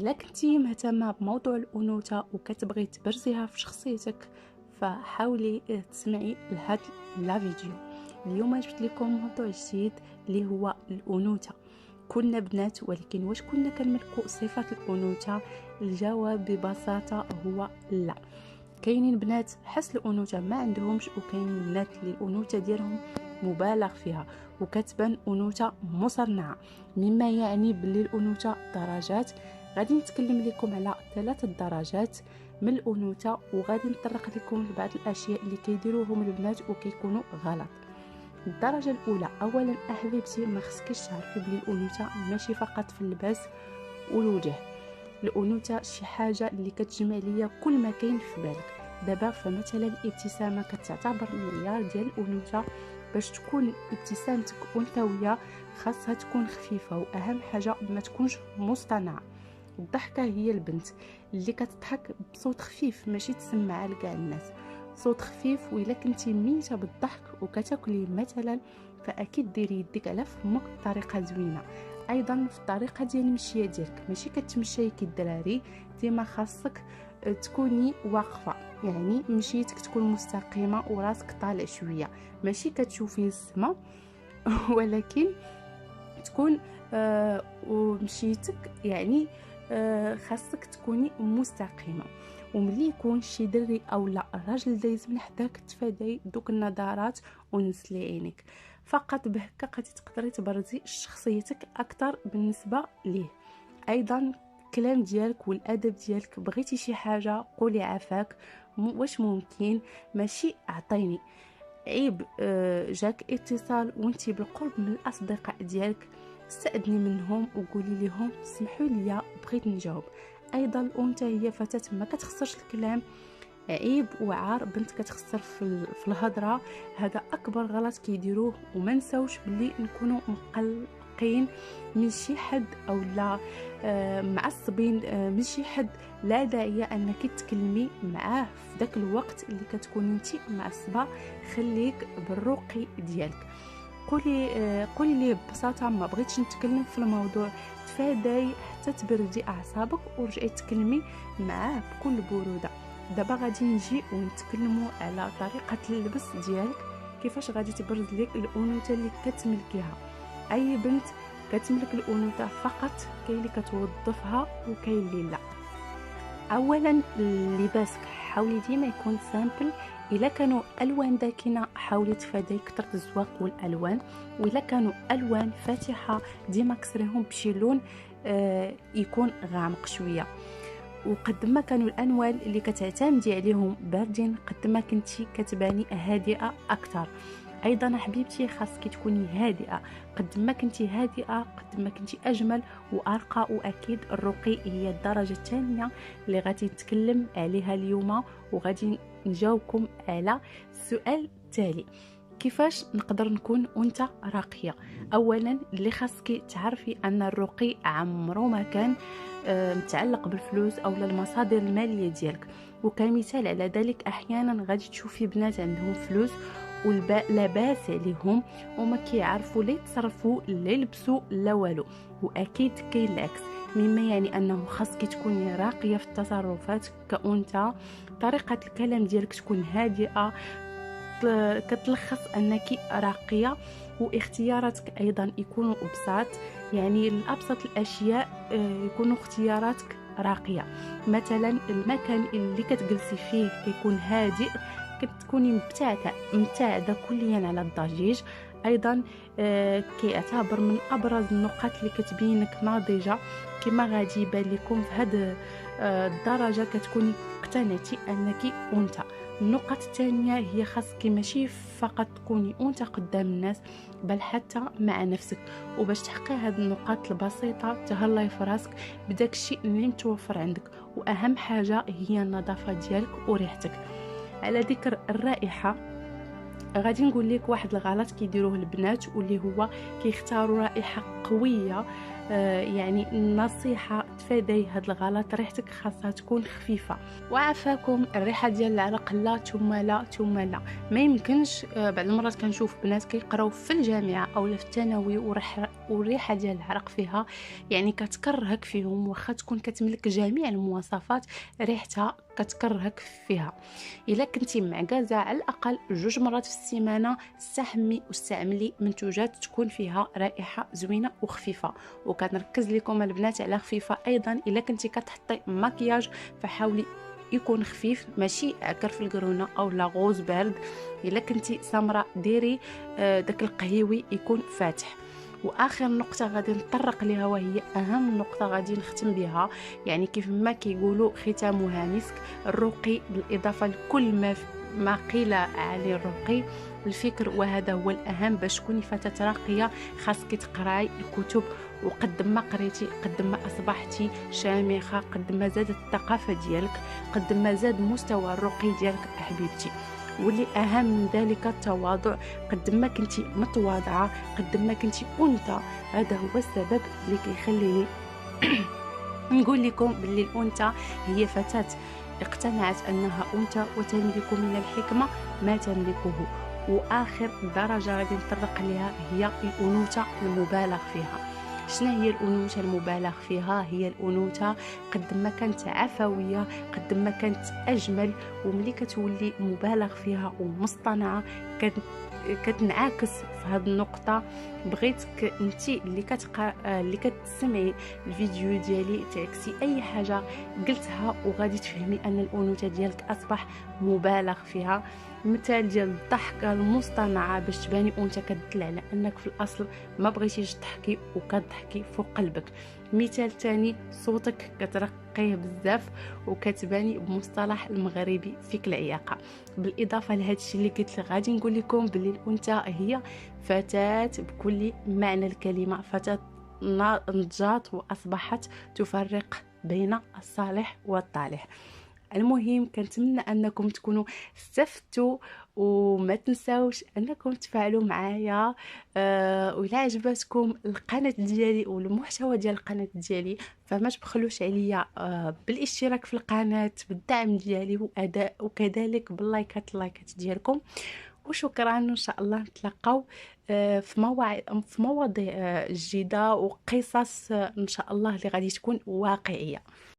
الا كنتي مهتمه بموضوع الانوثه وكتبغي تبرزيها في شخصيتك فحاولي تسمعي لهذا لا فيديو. اليوم جبت لكم موضوع جديد اللي هو الانوثه. كنا بنات ولكن واش كنا كنملكوا صفات الانوثه؟ الجواب ببساطه هو لا. كاينين بنات حس الانوثه ما عندهمش، وكاينين بنات اللي الانوثه ديالهم مبالغ فيها وكتبان انوثه مصنعه، مما يعني باللي الانوثه درجات. غادي نتكلم لكم على 3 درجات من الانوثه، وغادي نطرق لكم لبعض الاشياء اللي كيديروهم البنات وكيكونوا غلط. الدرجه الاولى، اولا احبيبتي ما خصكيش تعرفي بلي الانوثه ماشي فقط في اللباس والوجه. الانوثه شي حاجه اللي كتجمع ليا كل ما كاين في بالك. دابا فمثلا الابتسامه كتعتبر معيار ديال الانوثه. باش تكون ابتسامتك انثويه خاصها تكون خفيفه، واهم حاجه ما تكونش مصطنعه. الضحكه هي البنت اللي كتضحك بصوت خفيف، ماشي تسمع لكاع الناس، صوت خفيف. والا كنتي ميته بالضحك وكتاكلي مثلا فاكيد ديري يديك على فمك بطريقه زوينه. ايضا في الطريقه ديال المشيه ديالك، ماشي كتمشي كي الدراري، ديما خاصك تكوني واقفه، يعني مشيتك تكون مستقيمه وراسك طالع شويه، ماشي كتشوفي السما ولكن تكون ومشيتك يعني خاصك تكوني مستقيمه. وملي يكون شي دري او لا راجل دايز من حداك تفادي دوك النظرات ونسلي عينيك، فقط بهكا غادي تقدري تبرزي شخصيتك اكثر بالنسبه ليه. ايضا الكلام ديالك والادب ديالك، بغيتي شي حاجه قولي عافاك، واش ممكن، ماشي اعطيني. عيب جاك اتصال وانتي بالقرب من الاصدقاء ديالك، استأذني منهم وقولي لهم سمحوا لي بغيت نجاوب. ايضا الانثى هي فتاه ما كتخسرش الكلام. عيب وعار بنت كتخسر في الهضره، هذا اكبر غلط كيديروه. وما نساوش بلي نكونوا مقلقين من شي حد او لا معصبين من شي حد، لا داعي انك تكلمي معاه في داك الوقت اللي كتكوني انت معصبه. خليك بالرقي ديالك، قولي لي ببساطه ما بغيتش نتكلم في الموضوع، تفاداي حتى تبردي اعصابك ورجعي تكلمي معاه بكل بروده. دابا غادي نجي ونتكلموا على طريقه اللبس ديالك، كيفاش غادي تبرز لك الانوثه اللي كتملكيها. اي بنت كتملك الانوثه فقط، كاين اللي كتوظفها وكاين اللي لا. اولا لباسك حاولي ديما يكون سامبل. الا كانوا الوان داكنه حاولي تفادي كثره الزواق والالوان، والا كانوا الوان فاتحه ديما كسريهم بشي لون يكون غامق شويه. وقد ما كانوا الانوان اللي كتعتمدي عليهم باردين قد ما كنتي كتباني هادئه اكثر. ايضا حبيبتي خاصك تكوني هادئه، قد ما كنتي هادئه قد ما كنتي اجمل وارقى. واكيد الرقي هي الدرجه الثانيه اللي غادي نتكلم عليها اليوم، وغادي نجاوبكم على السؤال التالي: كيفاش نقدر نكون انثى راقيه؟ اولا اللي خاصك تعرفي ان الرقي عمره ما كان متعلق بالفلوس او المصادر الماليه ديالك. وكمثال على ذلك احيانا غادي تشوفي بنات عندهم فلوس لا باس عليهم وما كيعرفوا لا يتصرفوا لا يلبسوا لا والو. واكيد كاين العكس، مما يعني انه خاصك تكوني راقيه في التصرفات كأنثى. طريقه الكلام ديالك تكون هادئه، كتلخص انك راقيه. واختياراتك ايضا يكونوا بساط، يعني الابسط الاشياء يكونوا اختياراتك راقيه. مثلا المكان اللي كتجلسي فيه كيكون هادئ، كتكوني مبتعده كليا على الضجيج. ايضا كيعتبر من ابرز النقاط اللي كتبينك ناضجه. كما غادي يبان لكم في هذه الدرجه كتكوني اقتنعتي انك انثى. النقطة الثانية هي خاصك ماشي فقط تكوني انثى قدام الناس، بل حتى مع نفسك. وباش تحققي هذه النقاط البسيطة تهلاي في راسك بداك الشيء اللي متوفر عندك. واهم حاجة هي النظافة ديالك وريحتك. على ذكر الرائحة، غادي نقول لك واحد الغلط كيديروه البنات، واللي هو كيختاروا رائحة قوية يعني النصيحه تفادي هاد الغلط، ريحتك خاصها تكون خفيفه. وعافاكم الريحه ديال العرق لا ثم لا ثم لا. ما يمكنش بعض المرات كنشوف بنات كيقراو في الجامعه او في الثانوي والريحه ديال العرق فيها يعني كتكرهك فيهم، واخا تكون كتملك جميع المواصفات ريحتها كتكرهك فيها. الا كنتي معكازه على الاقل 2 مرات في السيمانه استحمي واستعملي منتوجات تكون فيها رائحه زوينه وخفيفه. وكنركز لكم البنات على خفيفه ايضا. الا كنتي كتحطي مكياج فحاولي يكون خفيف، ماشي عكر في القرونه او لا غوز بارد. الا كنتي سمراء ديري داك القهيوي يكون فاتح. واخر نقطه غادي نطرق ليها وهي اهم نقطه غادي نختم بها، يعني كيف ما كيقولوا ختامها مسك، الرقي بالاضافه لكل ما قيل عن الرقي الفكر، وهذا هو الاهم. باش تكوني فتاه راقيه خاصك تقراي الكتب، وقد ما قريتي قد ما اصبحتي شامخه، قد ما زادت الثقافه ديالك، قد ما زاد مستوى الرقي ديالك حبيبتي. واللي اهم من ذلك التواضع، قد ما كنتي متواضعه قد ما كنتي انثى. هذا هو السبب اللي كيخليني نقول لكم باللي الانثى هي فتاه اقتنعت انها انثى وتملك من الحكمه ما تملكه. واخر درجه غادي نطرق لها هي الانوثه المبالغ فيها. شنو هي الانوثه المبالغ فيها؟ هي الانوثه قد ما كانت عفويه قد ما كانت اجمل، وملي كتولي مبالغ فيها ومصطنعه كتنعكس في هذه النقطه. بغيتك انت اللي كتسمعي الفيديو ديالي تعكسي اي حاجه قلتها وغادي تفهمي ان الانوثه ديالك اصبح مبالغ فيها. مثال ديال الضحكه المصطنعه باش تباني انثى كتدل على انك في الاصل ما بغيتيش تضحكي وكتضحكي فوق قلبك. مثال ثاني، صوتك كترقيه بزاف وكتباني بمصطلح المغربي فيك العياقه. بالاضافه لهذا الشيء اللي قلت لك غادي نقول لكم باللي الانثى هي فتاه بكل معنى الكلمه، فتاه نضجات واصبحت تفرق بين الصالح والطالح. المهم كنتمنى انكم تكونوا استفدتوا، وما تنساوش انكم تفاعلوا معايا. وإلا عجبتكم القناه ديالي والمحتوى ديال القناه ديالي فما تبخلوش عليا بالاشتراك في القناه، بالدعم ديالي وكذلك اللايكات ديالكم. وشكرا، وان شاء الله نتلاقاو في مواضيع جديده وقصص ان شاء الله اللي غادي تكون واقعيه.